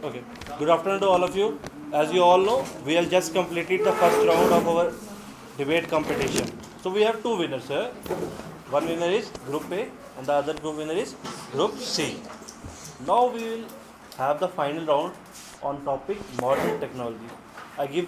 Okay. Good afternoon to all of you. As you all know, we have just completed the first round of our debate competition. So we have two winners here. One winner is Group A and the other group winner is Group C. Now we will have the final round on topic modern technology. I give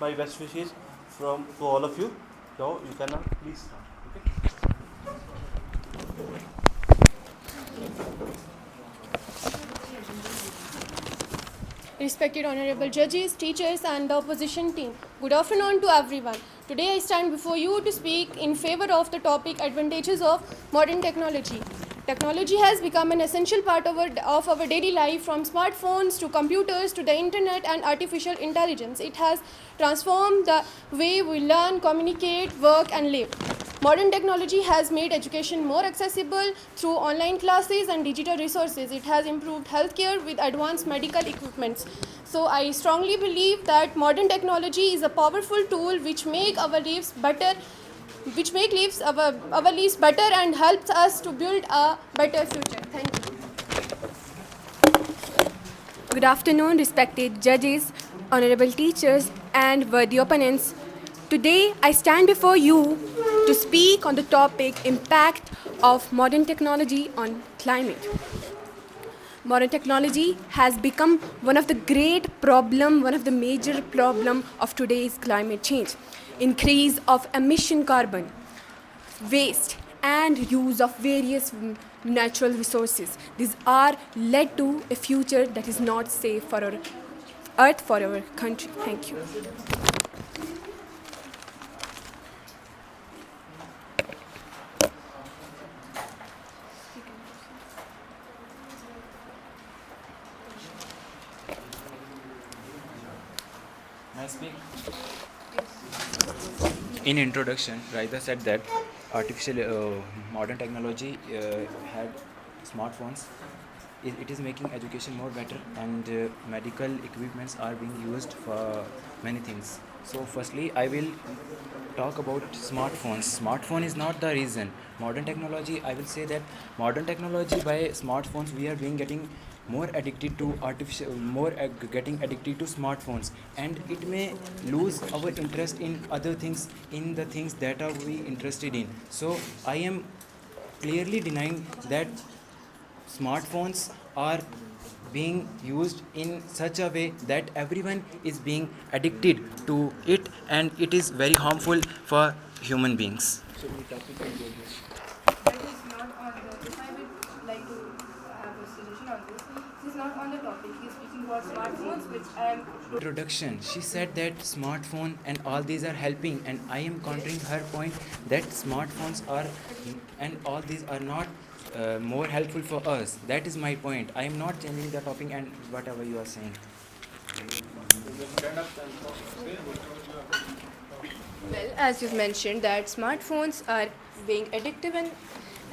my best wishes from to all of you. So you can now please start. Okay. Respected honorable judges, teachers and the opposition team, good afternoon to everyone. Today I stand before you to speak in favor of the topic advantages of modern technology. Technology has become an essential part of our daily life, from smartphones to computers to the internet and artificial intelligence. It has transformed the way we learn, communicate, work and live. Modern technology has made education more accessible through online classes and digital resources. It has improved healthcare with advanced medical equipments. So I strongly believe that modern technology is a powerful tool which make our lives better, our lives better and helps us to build a better future. Thank you. Good afternoon, respected judges, honorable teachers, and worthy opponents. Today, I stand before you to speak on the topic impact of modern technology on climate. Modern technology has become one of the major problem of today's climate change. Increase of emission carbon, waste and use of various natural resources. These are led to a future that is not safe for our earth, for our country. Thank you. May I speak? In introduction, Raida said that modern technology had smartphones. It is making education more better, and medical equipments are being used for many things. So, firstly, I will talk about smartphones. Smartphone is not the reason. Modern technology, I will say that modern technology by smartphones we are being getting more addicted to getting addicted to smartphones, and it may lose our interest in other things, in the things that are we interested in. So I am clearly denying that smartphones are being used in such a way that everyone is being addicted to it, and it is very harmful for human beings. That is not on the, if I would like to have a suggestion on this is not on the topic. He is speaking about smartphones, which I am. Introduction, she said that smartphone and all these are helping, and I am countering her point that smartphones are and all these are not more helpful for us. That is my point. I am not changing the topic and whatever you are saying. Well, as you've mentioned, that smartphones are being addictive and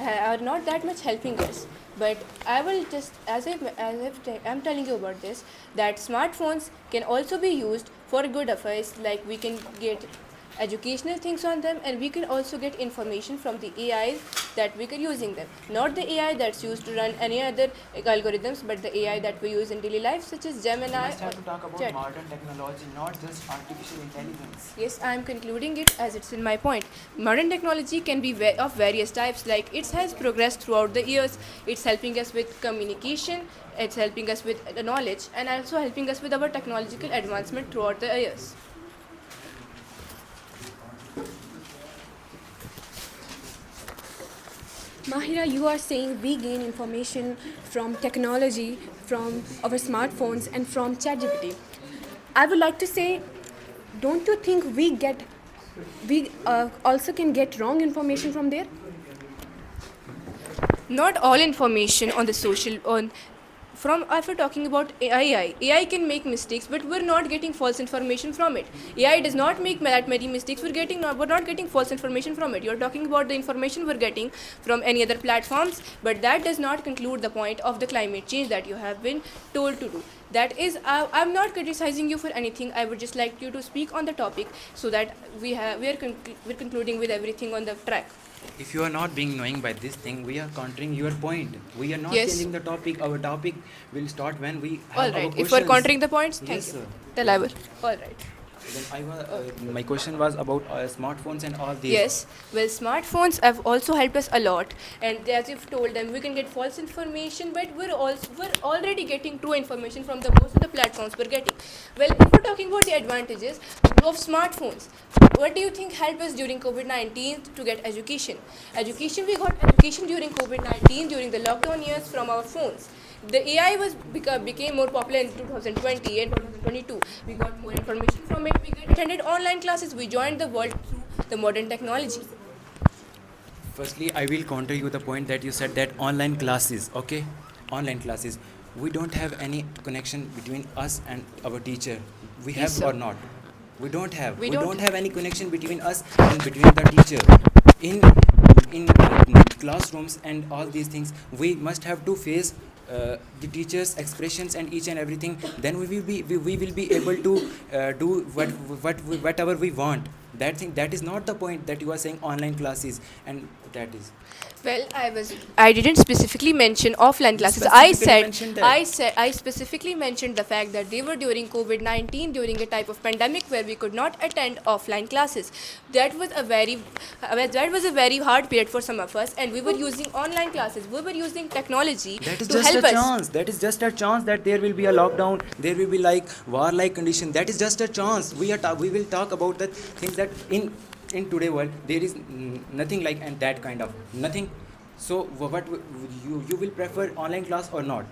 are not that much helping us. But I will just, I'm telling you about this, that smartphones can also be used for good affairs, like we can get educational things on them, and we can also get information from the AI that we are using them. Not the AI that's used to run any other algorithms, but the AI that we use in daily life, such as Gemini We have to talk about Chat. modern technology, not just artificial intelligence. Yes, I am concluding it as it's in my point. Modern technology can be of various types, like it has progressed throughout the years. It's helping us with communication, it's helping us with knowledge, and also helping us with our technological advancement throughout the years. Mahira, you are saying we gain information from technology, from our smartphones, and from ChatGPT. I would like to say, don't you think we also can get wrong information from there? Not all information on the social on from if we're talking about AI can make mistakes, but we're not getting false information from it. AI does not make that many mistakes. We're not getting false information from it. You're talking about the information we're getting from any other platforms, but that does not conclude the point of the climate change that you have been told to do. That is, I'm not criticizing you for anything. I would just like you to speak on the topic so that we're concluding with everything on the track. If you are not being knowing by this thing, we are countering your point. We are not Yes. changing the topic. Our topic will start when we have All our right. questions. If we're countering the points, thank Yes, you. sir. Then I will. All right. Then my question was about smartphones and all these. Yes, well, smartphones have also helped us a lot, and as you've told them, we can get false information, but we're already getting true information from the most of the platforms we're getting. Well, if we're talking about the advantages of smartphones, what do you think helped us during COVID-19 to get education? We got education during COVID-19 during the lockdown years from our phones. The AI became more popular in 2020 and 2022. We got more information from it. We attended online classes. We joined the world through the modern technology. Firstly, I will counter you the point that you said that online classes, okay? Online classes. We don't have any connection between us and our teacher. We have Yes, sir. or not? We don't have. We We don't don't have any connection between us and between the teacher. In classrooms and all these things, we must have to face the teacher's expressions and each and everything. Then we will be able to do whatever we want. That is not the point that you are saying online classes, and that is. Well, I didn't specifically mention offline classes. specifically mentioned that. I specifically mentioned the fact that they were during COVID-19, during a type of pandemic where we could not attend offline classes. That was a very hard period for some of us, and we were using online classes. We were using technology That is to just help a us. chance. That is just a chance that there will be a lockdown. There will be like war-like condition. That is just a chance. We will talk about the things that in today world there is nothing like and that kind of nothing. So what you will prefer online class or not?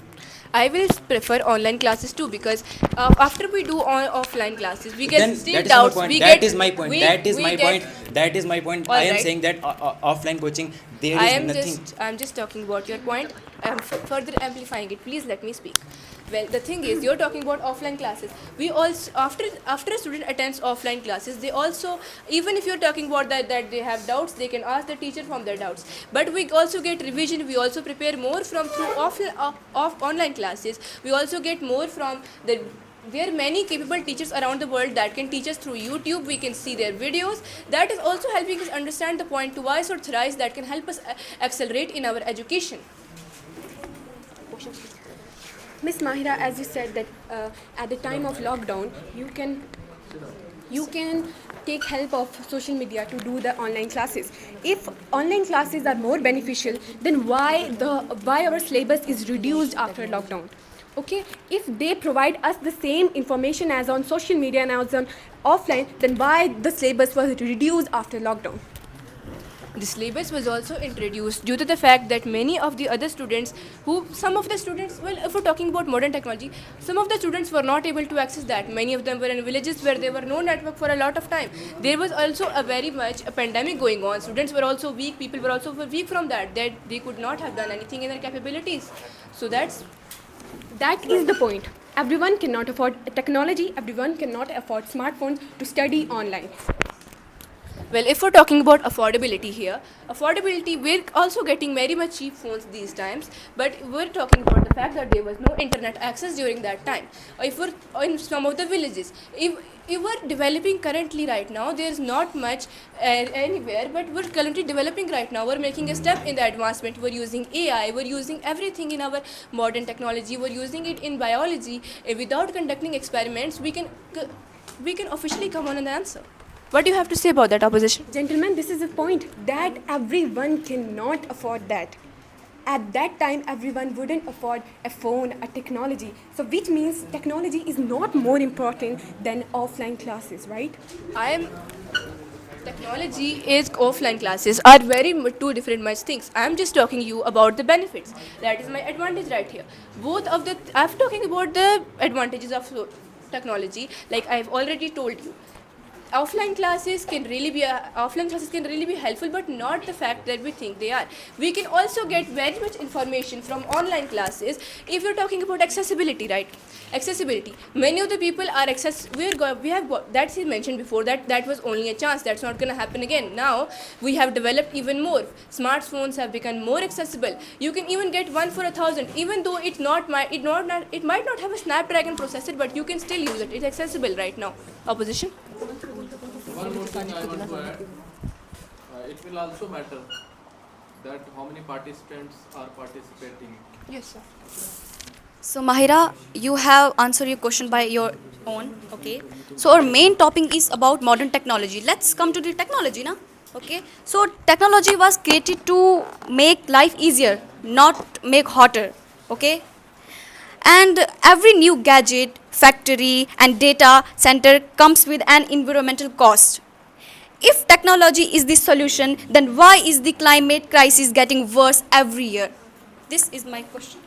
I will prefer online classes too, because after we do offline classes, we get Then still that is doubts. my point. We That get, is my point. we- That is we my get- point. That is my point. All I am right. saying that offline coaching there I is am nothing. I'm just talking about your point. I'm further amplifying it. Please let me speak. Well, the thing is, you're talking about offline classes. We also, after a student attends offline classes, they also, even if you're talking about that they have doubts, they can ask the teacher from their doubts. But we also get revision. We also prepare more from through online classes. We also get more from the. There are many capable teachers around the world that can teach us through YouTube. We can see their videos. That is also helping us understand the point twice or thrice. That can help us accelerate in our education. Miss Mahira, as you said that at the time of lockdown, you can take help of social media to do the online classes. If online classes are more beneficial, then why our syllabus is reduced after lockdown? Okay, if they provide us the same information as on social media and as on offline, then why the syllabus was reduced after lockdown? The syllabus was also introduced due to the fact that many of the other students some of the students, well, if we're talking about modern technology, some of the students were not able to access that. Many of them were in villages where there were no network for a lot of time. There was also a very much a pandemic going on. Students were also weak. People were also weak from that they could not have done anything in their capabilities. So that is the point. Everyone cannot afford technology. Everyone cannot afford smartphones to study online. Well, if we're talking about affordability here, we're also getting very much cheap phones these times, but we're talking about the fact that there was no internet access during that time. If we're in some of the villages, if we're developing currently right now, there's not much anywhere, but we're currently developing right now. We're making a step in the advancement. We're using AI, we're using everything in our modern technology, we're using it in biology. Without conducting experiments, we can officially come on an answer. What do you have to say about that, opposition? Gentlemen, this is the point that everyone cannot afford that. At that time, everyone wouldn't afford a phone, a technology. So which means technology is not more important than offline classes, right? Technology is offline classes are two different much things. I'm just talking you about the benefits. That is my advantage right here. I'm talking about the advantages of technology, like I've already told you. offline classes can really be helpful, but not the fact that we think they are. We can also get very much information from online classes. If you're talking about accessibility, right? Accessibility, many of the people are that's mentioned before, that was only a chance, that's not going to happen again. Now we have developed even more. Smartphones have become more accessible. You can even get one for 1,000, even though it might not have a Snapdragon processor, but you can still use it. It's accessible right now. Opposition. One more thing I want to add. It will also matter that how many participants are participating. Yes, sir. So Mahira, you have answered your question by your own, okay? So our main topic is about modern technology. Let's come to the technology now, okay? So technology was created to make life easier, not make hotter, okay? And every new gadget, factory and data center comes with an environmental cost. If technology is the solution, then why is the climate crisis getting worse every year? This is my question.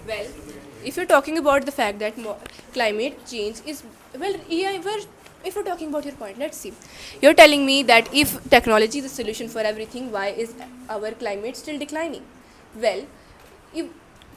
Well, if you're talking about the fact that climate change is, well, if you're talking about your point, let's see. You're telling me that if technology is the solution for everything, why is our climate still declining? Well, if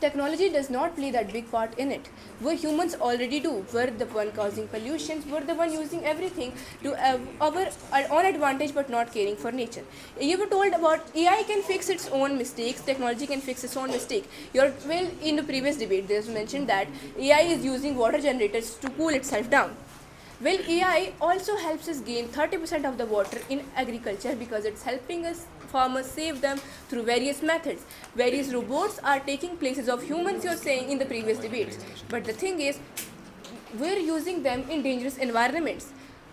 technology does not play that big part in it. We humans already do. We're the one causing pollution. We're the one using everything to our own advantage, but not caring for nature. You were told about AI can fix its own mistakes. Technology can fix its own mistake. In the previous debate, there's mentioned that AI is using water generators to cool itself down. Well, AI also helps us gain 30% of the water in agriculture because it's helping us farmers save them through various methods. Various robots are taking places of humans, you're saying, in the previous debates. But the thing is, we're using them in dangerous environments.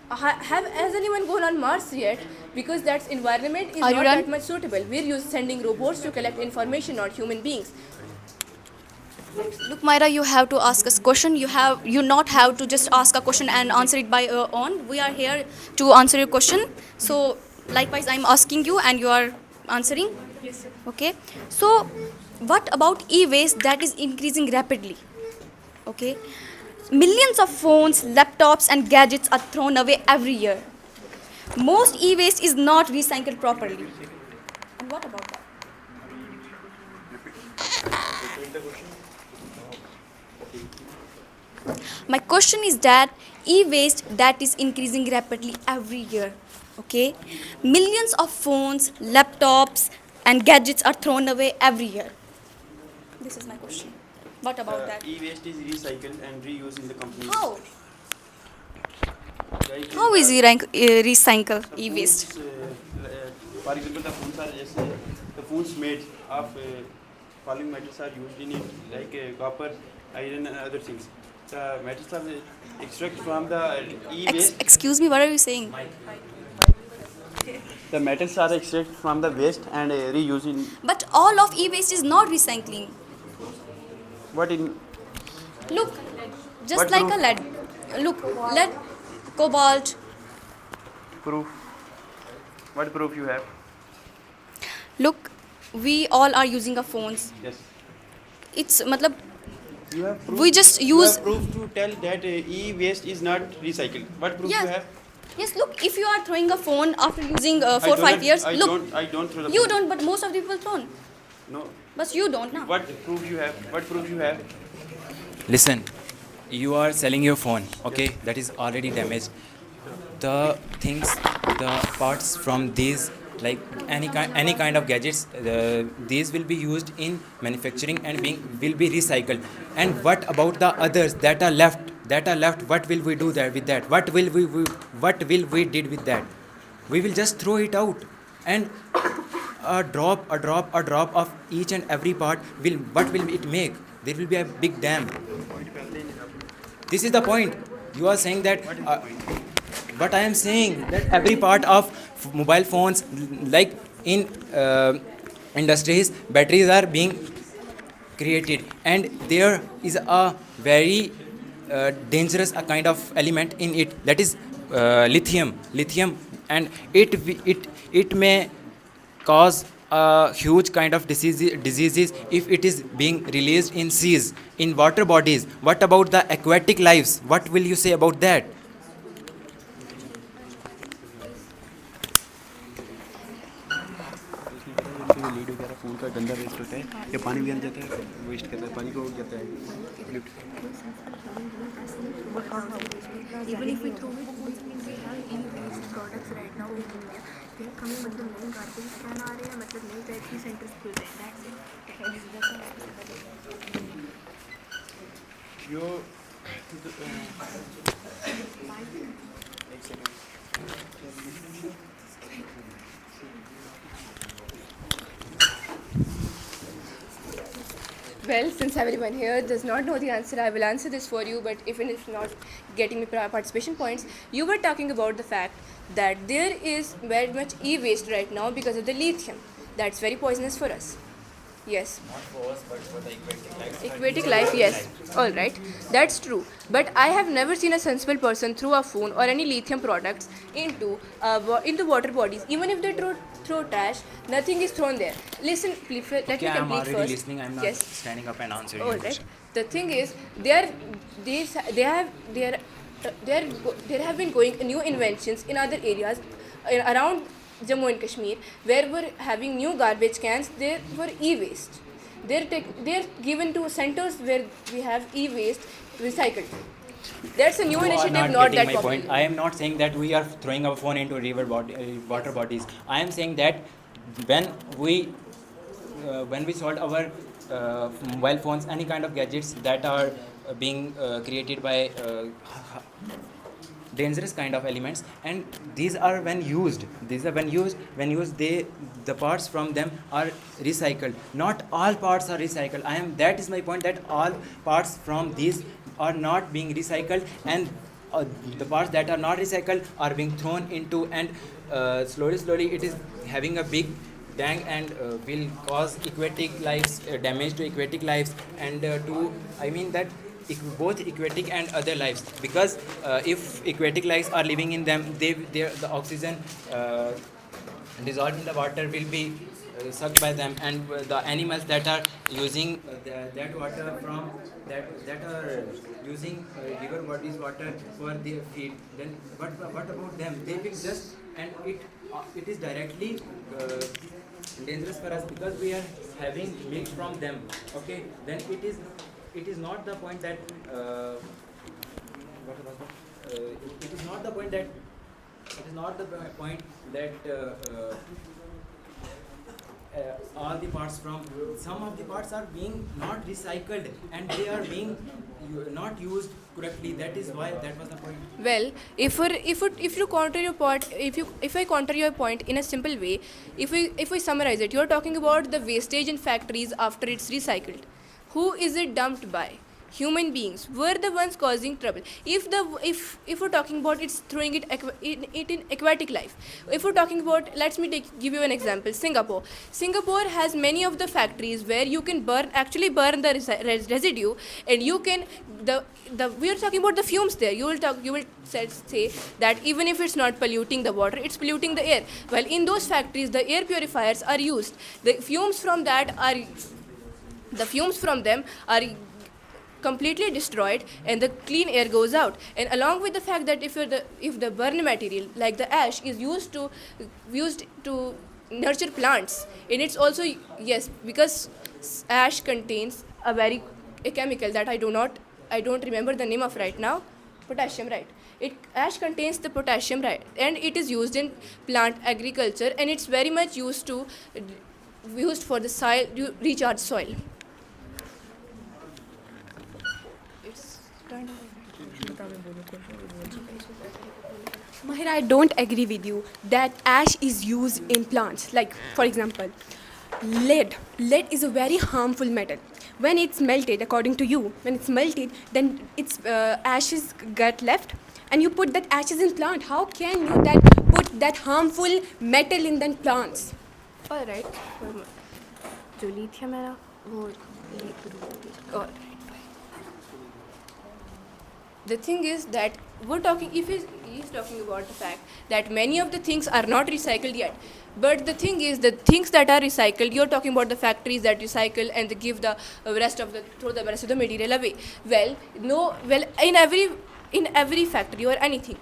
Has anyone gone on Mars yet? Because that environment is not that much suitable. We're sending robots to collect information, not human beings. Look, Myra, you have to ask us question. You not have to just ask a question and answer it by your own. We are here to answer your question. So, likewise, I'm asking you and you are answering. Yes, sir. Okay. So, what about e-waste that is increasing rapidly? Okay. Millions of phones, laptops, and gadgets are thrown away every year. Most e-waste is not recycled properly. And what about that? My question is that e-waste that is increasing rapidly every year, okay? Millions of phones, laptops and gadgets are thrown away every year. This is my question. What about that? E-waste is recycled and reused in the company. How? Like, How is recycle the e-waste? phones, for example, the phones are just the phones made of falling metals are used in it, like copper, iron, and other things. The metals are extracted from the e-waste. Excuse me, what are you saying? The metals are extracted from the waste and reused in But all of e-waste is not recycling. what in Look, just What like proof? a lead. Look, lead, cobalt. proof. What proof you have? Look, we all are using our phones. Yes. It's matlab, You have proof. we just You use. have proof to tell that e-waste is not recycled. What proof Yes. you have? Yes, look, if you are throwing a phone after using I 4 do 5 not- years, I look, don't throw the you phone. don't, but most of the people thrown. No. But you don't now. What proof you have? What proof you have? Listen, you are selling your phone, okay? That is already damaged. The things, the parts from these, like any kind of gadgets, these will be used in manufacturing and will be recycled. And what about the others that are left? What will we do there with that? What will we did with that? We will just throw it out. And a drop of each and every part what will it make? There will be a big dam. This is the point. You are saying that what I am saying, that every part of mobile phones, like in industries, batteries are being created, and there is a very dangerous kind of element in it, that is lithium, and it may cause a huge kind of diseases if it is being released in seas, in water bodies. What about the aquatic lives? What will you say about that? Lead वगैरह phone का गंदा waste होता है या पानी भी आ जाता है वेस्ट करता है पानी को उड़ जाता है Even if we throw away phones, means we have e-waste products right now in India. They are coming मतलब नए garbage can आ रहे हैं मतलब नए type की centers खुल रहे हैं. That's it. Yo Well, since everyone here does not know the answer, I will answer this for you. But even if not getting me participation points, you were talking about the fact that there is very much e-waste right now because of the lithium. That's very poisonous for us. Yes. Not for us, but for the aquatic life. Aquatic life, yes. All right, that's true. But I have never seen a sensible person throw a phone or any lithium products into water bodies. Even if they throw trash, nothing is thrown there. Listen, please, let me Yeah, I'm complete already first. listening. I'm not Yes. standing up and answering All your right. question. The thing is, there have been going new inventions in other areas around Jammu and Kashmir where we're having new garbage cans. They were e-waste. They're given to centers where we have e-waste recycled. That's a new You are initiative, not not getting that my popular. point. I am not saying that we are throwing our phone into water bodies. I am saying that when we sold our mobile phones, any kind of gadgets that are being created by dangerous kind of elements, and these are when used the parts from them are recycled. Not all parts are recycled. That is my point, that all parts from these are not being recycled, and the parts that are not recycled are being thrown into, and slowly it is having a big bang and will cause aquatic lives, damage to aquatic lives, and both aquatic and other lives, because if aquatic lives are living in them, the oxygen dissolved in the water will be sucked by them, and the animals that are using that water from that are using river bodies water for their feed, then what about them? They will just, and it is directly dangerous for us because we are having milk from them. Okay, then it is not the point that it is not the point that all the parts from some of the parts are being not recycled, and they are being not used correctly. That was the point. Well, if I counter your point in a simple way, if we summarize it, you are talking about the wastage in factories after it's recycled. Who is it dumped by? Human beings were the ones causing trouble. If we're talking about it's throwing it in aquatic life. If we're talking about, give you an example. Singapore has many of the factories where you can burn the residue, and you can we are talking about the fumes there. You will say that even if it's not polluting the water, it's polluting the air. Well, in those factories, the air purifiers are used. The fumes from them are completely destroyed, and the clean air goes out. And along with the fact that if the burn material like the ash is used to nurture plants, and it's also, yes, because ash contains a chemical that I don't remember the name of right now. Potassium, right? Ash contains the potassium, right? And it is used in plant agriculture, and it's very much used for the soil, recharge soil. Mahira, I don't agree with you that ash is used in plants. Like, for example, lead. Lead is a very harmful metal. When it's melted, according to you, then its ashes get left, and you put that ashes in plant. How can you put that harmful metal in the plants? All right. जो lithium है ना, वो the thing is that we're talking, if he's talking about the fact that many of the things are not recycled yet. But the thing is, the things that are recycled, you're talking about the factories that recycle and they give the throw the rest of the material away. Well, no, well, in every factory or anything,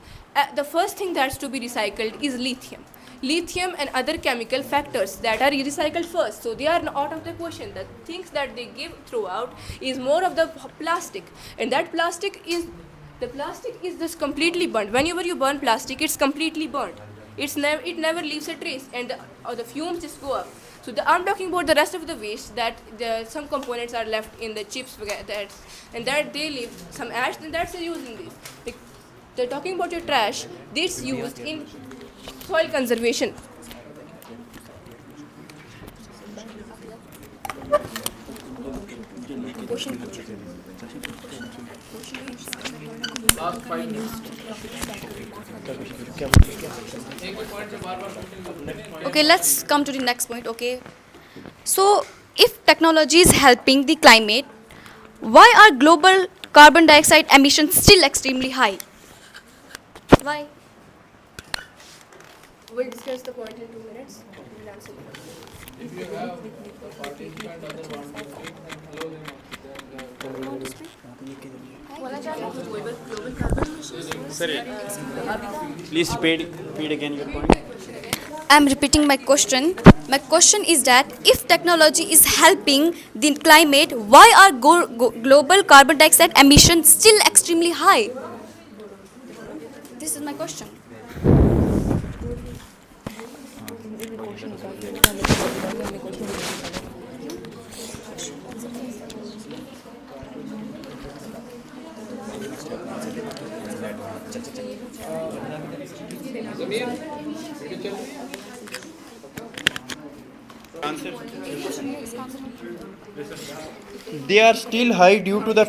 the first thing that's to be recycled is lithium and other chemical factors that are recycled first, so they are out of the question. The things that they give throughout is more of the plastic, and that plastic is just completely burnt. Whenever you burn plastic, it's completely burnt. It never leaves a trace, and the fumes just go up. So I'm talking about the rest of the waste, that some components are left in the chips, and that they leave some ash, and that's used in this. They're talking about your trash. This used in soil conservation. Last 5 minutes. एक point से बार-बार पूछेंगे. Okay, let's come to the next point. Okay, so if technology is helping the climate, why are global carbon dioxide emissions still extremely high? Why? We'll discuss the point in 2 minutes. We'll answer you. If you have a participant other one to speak, then allow them to speak. Please repeat again your point. I'm repeating my question. My question is that if technology is helping the climate, why are global carbon dioxide emissions still extremely high? This is my question. They are still high due to the